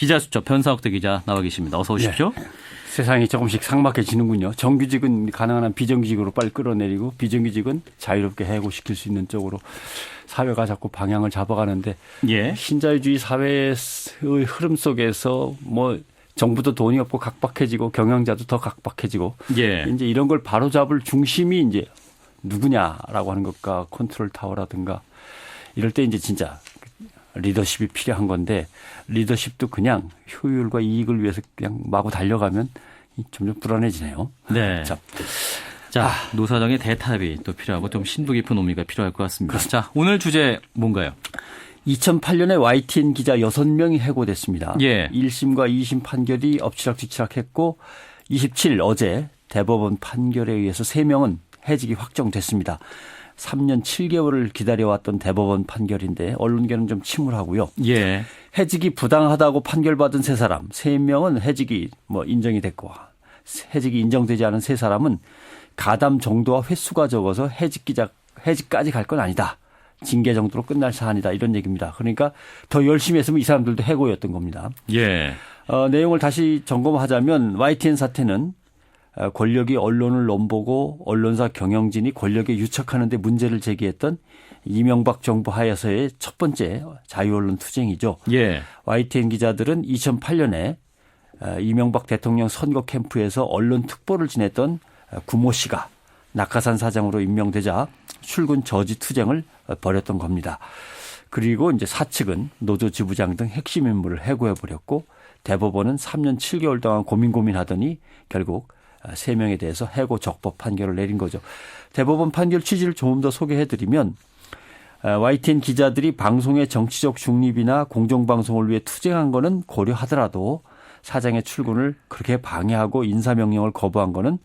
기자수첩 변상욱대 기자 나와 계십니다. 어서 오십시오. 네. 세상이 조금씩 삭막해지는군요. 정규직은 가능한 한 비정규직으로 빨리 끌어내리고 비정규직은 자유롭게 해고시킬 수 있는 쪽으로 사회가 자꾸 방향을 잡아가는데 예. 신자유주의 사회의 흐름 속에서 뭐 정부도 돈이 없고 각박해지고 경영자도 더 각박해지고 예. 이제 이런 걸 바로잡을 중심이 이제 누구냐라고 하는 것과 컨트롤 타워라든가 이럴 때 이제 진짜 리더십이 필요한 건데 리더십도 그냥 효율과 이익을 위해서 그냥 마구 달려가면 점점 불안해지네요. 네. 자, 노사정의 대탑이 또 필요하고 좀 심도 깊은 의미가 필요할 것 같습니다. 그렇습니다. 자, 오늘 주제 뭔가요? 2008년에 YTN 기자 6명이 해고됐습니다. 예. 1심과 2심 판결이 엎치락뒤치락 했고 27일 어제 대법원 판결에 의해서 3명은 해직이 확정됐습니다. 3년 7개월을 기다려왔던 대법원 판결인데 언론계는 좀 침울하고요. 예. 해직이 부당하다고 판결받은 3사람, 3명은 해직이 인정이 됐고 해직이 인정되지 않은 3사람은 가담 정도와 횟수가 적어서 해직까지 갈 건 아니다. 징계 정도로 끝날 사안이다. 이런 얘기입니다. 그러니까 더 열심히 했으면 이 사람들도 해고였던 겁니다. 예. 내용을 다시 점검하자면 YTN 사태는 권력이 언론을 넘보고 언론사 경영진이 권력에 유착하는 데 문제를 제기했던 이명박 정부 하에서의 첫 번째 자유언론 투쟁이죠. 예. YTN 기자들은 2008년에 이명박 대통령 선거 캠프에서 언론 특보를 지냈던 구모 씨가 낙하산 사장으로 임명되자 출근 저지 투쟁을 벌였던 겁니다. 그리고 이제 사측은 노조 지부장 등 핵심 인물을 해고해버렸고 대법원은 3년 7개월 동안 고민하더니 결국 3명에 대해서 해고 적법 판결을 내린 거죠. 대법원 판결 취지를 조금 더 소개해드리면 YTN 기자들이 방송의 정치적 중립이나 공정방송을 위해 투쟁한 거는 고려하더라도 사장의 출근을 그렇게 방해하고 인사명령을 거부한 거는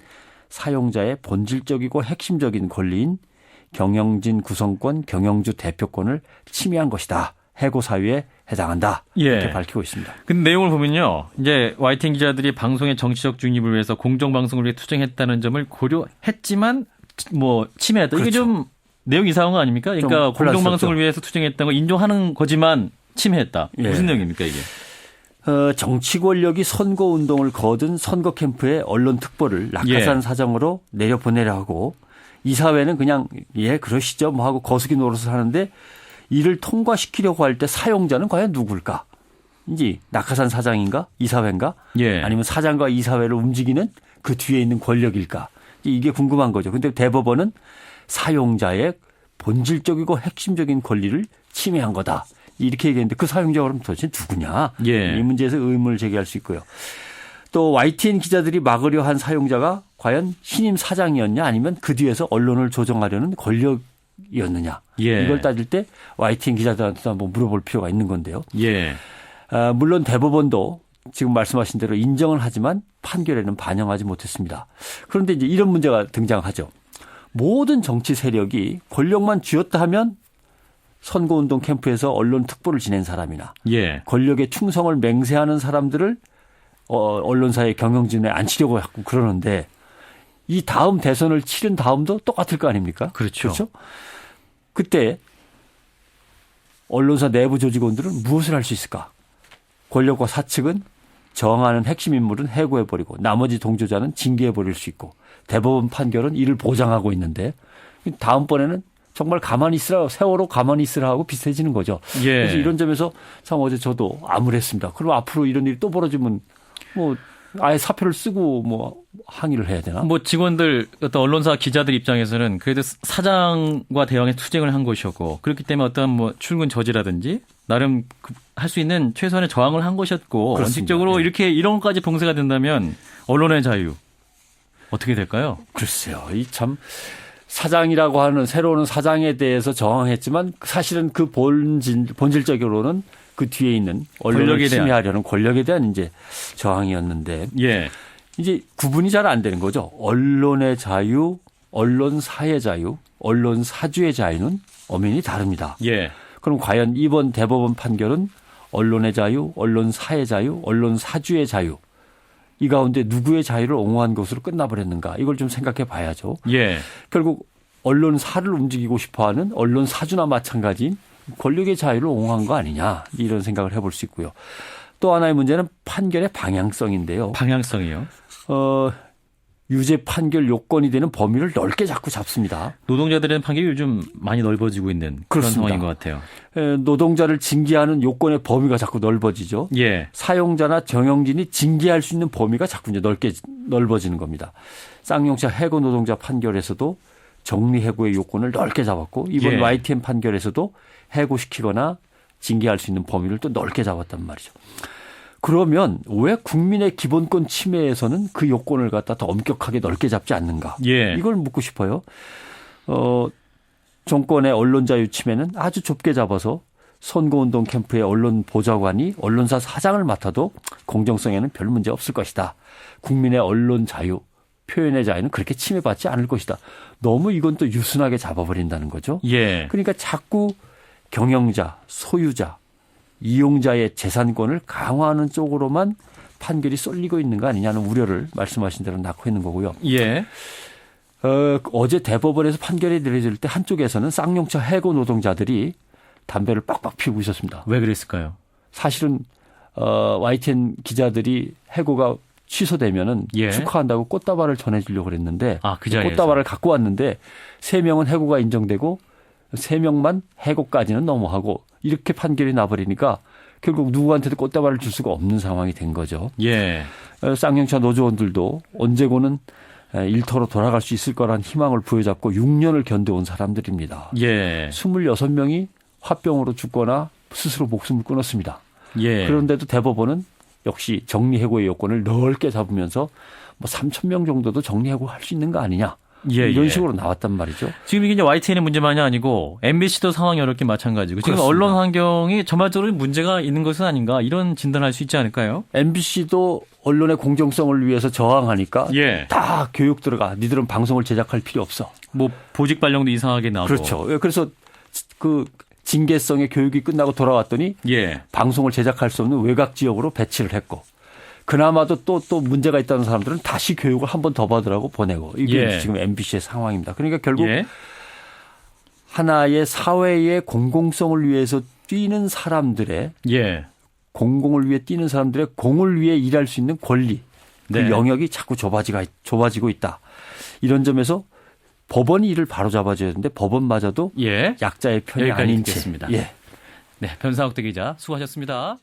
사용자의 본질적이고 핵심적인 권리인 경영진 구성권, 경영주 대표권을 침해한 것이다. 해고 사유에 해당한다. 이렇게 밝히고 있습니다. 근데 내용을 보면요. 이제 YTN 기자들이 방송의 정치적 중립을 위해서 공정방송을 위해 투쟁했다는 점을 고려했지만 침해했다. 그렇죠. 이게 좀 내용이 이상한 거 아닙니까? 그러니까 공정방송을 위해서 투쟁했다는 거 인정하는 거지만 침해했다. 예. 무슨 내용입니까 이게? 정치 권력이 선거 운동을 거둔 선거 캠프에 언론 특보를 낙하산 사정으로 내려보내려 하고 이사회는 그냥 그러시죠 하고 거수기 노릇을 하는데 이를 통과시키려고 할 때 사용자는 과연 누굴까? 이제 낙하산 사장인가? 이사회인가? 예. 아니면 사장과 이사회를 움직이는 그 뒤에 있는 권력일까? 이게 궁금한 거죠. 근데 대법원은 사용자의 본질적이고 핵심적인 권리를 침해한 거다. 이렇게 얘기했는데 그 사용자가 그럼 도대체 누구냐? 예. 이 문제에서 의문을 제기할 수 있고요. 또 YTN 기자들이 막으려 한 사용자가 과연 신임 사장이었냐 아니면 그 뒤에서 언론을 조정하려는 권력이었느냐. 예. 이걸 따질 때 YTN 기자들한테도 한번 물어볼 필요가 있는 건데요. 예. 물론 대법원도 지금 말씀하신 대로 인정을 하지만 판결에는 반영하지 못했습니다. 그런데 이제 이런 문제가 등장하죠. 모든 정치 세력이 권력만 쥐었다 하면 선거운동 캠프에서 언론 특보를 지낸 사람이나 권력의 충성을 맹세하는 사람들을 언론사의 경영진에 앉히려고 하고 그러는데 이 다음 대선을 치른 다음도 똑같을 거 아닙니까? 그렇죠. 그때 언론사 내부 조직원들은 무엇을 할 수 있을까? 권력과 사측은 저항하는 핵심 인물은 해고해버리고 나머지 동조자는 징계해버릴 수 있고 대법원 판결은 이를 보장하고 있는데 다음번에는 정말 가만히 있으라 세월호 가만히 있으라 하고 비슷해지는 거죠. 그래서 이런 점에서 참 어제 저도 암울했습니다. 그럼 앞으로 이런 일이 또 벌어지면 아예 사표를 쓰고 항의를 해야 되나? 직원들 어떤 언론사 기자들 입장에서는 그래도 사장과 대왕의 투쟁을 한 것이었고 그렇기 때문에 어떤 출근 저지라든지 나름 할 수 있는 최소한의 저항을 한 것이었고 원칙적으로 이런 것까지 봉쇄가 된다면 언론의 자유 어떻게 될까요? 글쎄요. 참 사장이라고 하는 새로운 사장에 대해서 저항했지만 사실은 그 본질적으로는 그 뒤에 있는 언론을 침해하려는 권력에 대한 이제 저항이었는데 이제 구분이 잘 안 되는 거죠. 언론의 자유, 언론사의 자유, 언론사주의 자유는 엄연히 다릅니다. 그럼 과연 이번 대법원 판결은 언론의 자유, 언론사의 자유, 언론사주의 자유 이 가운데 누구의 자유를 옹호한 것으로 끝나버렸는가 이걸 좀 생각해 봐야죠. 결국 언론사를 움직이고 싶어하는 언론사주나 마찬가지인 권력의 자유를 옹호한 거 아니냐 이런 생각을 해볼 수 있고요. 또 하나의 문제는 판결의 방향성인데요. 방향성이요. 유죄 판결 요건이 되는 범위를 넓게 자꾸 잡습니다. 노동자들의 판결이 요즘 많이 넓어지고 있는 그런 그렇습니다. 상황인 것 같아요. 노동자를 징계하는 요건의 범위가 자꾸 넓어지죠. 예. 사용자나 경영진이 징계할 수 있는 범위가 자꾸 이제 넓게 넓어지는 겁니다. 쌍용차 해고 노동자 판결에서도 정리해고의 요건을 넓게 잡았고 이번 예. YTN 판결에서도 해고시키거나 징계할 수 있는 범위를 또 넓게 잡았단 말이죠. 그러면 왜 국민의 기본권 침해에서는 그 요건을 갖다 더 엄격하게 넓게 잡지 않는가? 예. 이걸 묻고 싶어요. 정권의 언론 자유 침해는 아주 좁게 잡아서 선거운동 캠프의 언론 보좌관이 언론사 사장을 맡아도 공정성에는 별 문제 없을 것이다. 국민의 언론 자유, 표현의 자유는 그렇게 침해받지 않을 것이다. 너무 이건 또 유순하게 잡아버린다는 거죠. 예. 그러니까 자꾸 경영자, 소유자, 이용자의 재산권을 강화하는 쪽으로만 판결이 쏠리고 있는 거 아니냐는 우려를 말씀하신 대로 낳고 있는 거고요. 예. 어제 대법원에서 판결이 내려질 때 한쪽에서는 쌍용차 해고 노동자들이 담배를 빡빡 피우고 있었습니다. 왜 그랬을까요? 사실은 YTN 기자들이 해고가 취소되면은 예. 축하한다고 꽃다발을 전해주려고 그랬는데 그 자리에서. 꽃다발을 갖고 왔는데 3명은 해고가 인정되고 3명만 해고까지는 넘어가고 이렇게 판결이 나버리니까 결국 누구한테도 꽃다발을 줄 수가 없는 상황이 된 거죠. 예. 쌍용차 노조원들도 언제고는 일터로 돌아갈 수 있을 거란 희망을 부여잡고 6년을 견뎌온 사람들입니다. 예. 26명이 화병으로 죽거나 스스로 목숨을 끊었습니다. 예. 그런데도 대법원은 역시 정리해고의 요건을 넓게 잡으면서 뭐 3천 명 정도도 정리해고할 수 있는 거 아니냐. 예, 이런 예. 식으로 나왔단 말이죠. 지금 이게 이제 YTN의 문제만이 아니고 MBC도 상황이 어렵게 마찬가지고 지금 그렇습니다. 언론 환경이 전반적으로 문제가 있는 것은 아닌가 이런 진단할 수 있지 않을까요? MBC도 언론의 공정성을 위해서 저항하니까 예. 다 교육 들어가. 니들은 방송을 제작할 필요 없어. 뭐 보직 발령도 이상하게 나오고. 그렇죠. 그래서 그 징계성의 교육이 끝나고 돌아왔더니 예. 방송을 제작할 수 없는 외곽 지역으로 배치를 했고 그나마도 또 문제가 있다는 사람들은 다시 교육을 한 번 더 받으라고 보내고 이게 예. 지금 MBC의 상황입니다. 그러니까 결국 예. 하나의 사회의 공공성을 위해서 뛰는 사람들의 예. 공공을 위해 뛰는 사람들의 공을 위해 일할 수 있는 권리 그 네. 영역이 자꾸 좁아지고 있다. 이런 점에서 법원이 이를 바로잡아줘야 되는데 법원마저도 예. 약자의 편이 여기까지 아닌 채. 듣겠습니다. 예. 네, 변상욱 대기자 수고하셨습니다.